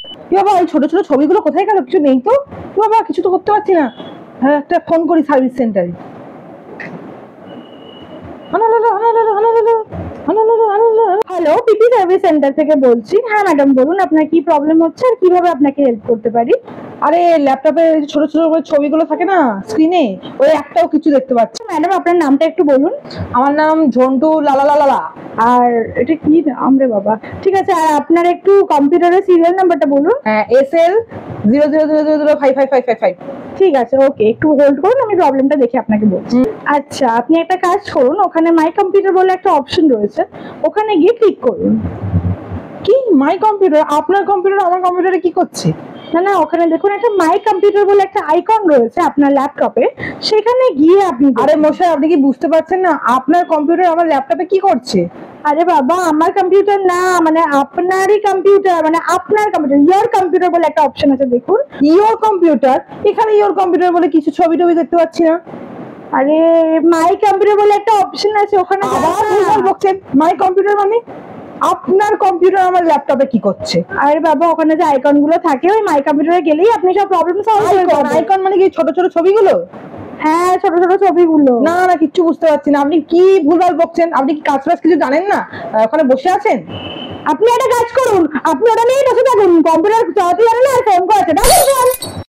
কি বাবা, এই ছোট ছোট ছবিগুলো কোথায় গেল? কিছু নেই তো? কি বাবা, কিছু তো করতে পারছি না। হ্যাঁ, একটা ফোন করি সার্ভিস সেন্টারে। হ্যালো, পিপি সার্ভিস সেন্টার থেকে বলছি। হ্যাঁ ম্যাডাম, বলুন আপনার কি প্রবলেম হচ্ছে আর কিভাবে আপনাকে হেল্প করতে পারি। আরে ল্যাপটপে ছোট ছোট করে ছবিগুলো থাকে না স্ক্রিনে, ওই একটাও কিছু দেখতে পাচ্ছি। ম্যাডাম আপনার নামটা একটু বলুন। আমার নাম ঝন্টু লালা। আর এটা কি নাম রে বাবা? ঠিক আছে, আর আপনার একটু কম্পিউটারের সিরিয়াল নাম্বারটা বলুন। হ্যাঁ, SL 0000555555। ঠিক আছে, ওকে, একটু হোল্ড করুন, আমি প্রবলেমটা দেখে আপনাকে বলছি। আচ্ছা, আপনি একটা কাজ করুন, ওখানে মাই কম্পিউটার বলে একটা অপশন রয়েছে, ওখানে গিয়ে ক্লিক করুন। কি মাই কম্পিউটার? আপনার কম্পিউটার আমার কম্পিউটারে কি করছে? না না, ওখানে দেখুন একটা মাই কম্পিউটার বলে একটা আইকন রয়েছে আপনার ল্যাপটপে, সেখানে গিয়ে আপনি আরে মশাই, আপনি কি বুঝতে পারছেন না আপনার কম্পিউটার আমার ল্যাপটপে কি করছে? আরে বাবা, আমার কম্পিউটার না, মানে আপনারই কম্পিউটার, মানে আপনার কম্পিউটার, ইয়োর কম্পিউটার বলে একটা অপশন আছে দেখুন। Your computer? এখানে ইওর কম্পিউটার বলে কিছু ছবি টবি দেখতে পাচ্ছি না। আরে মাই কম্পিউটার বলে একটা অপশন আছে, ওখানে আবার ভুলভাল বকছেন। মাই কম্পিউটার মানে আপনার কম্পিউটার আমার ল্যাপটপে কি করছে? আরে বাবা, ওখানে যে আইকন গুলো থাকে, ওই মাই কম্পিউটারে গেলেই আপনি সব প্রবলেম সলভ করে আইকন? পাবেন। আইকন মানে কি ছোট ছোট ছবিগুলো? হ্যাঁ, ছোট ছোট ছবিগুলো। না না, কিচ্ছু বুঝতে পারছি না। আপনি কি ভুলভাল বকছেন? আপনি কি কাজ কিছু জানেন না? ওখানে বসে আছেন। আপনি একটা কাজ করুন, আপনি ওটা নিয়েই বসে থাকুন, কম্পিউটার চালাতে জানেন না আর ফোন করেছে।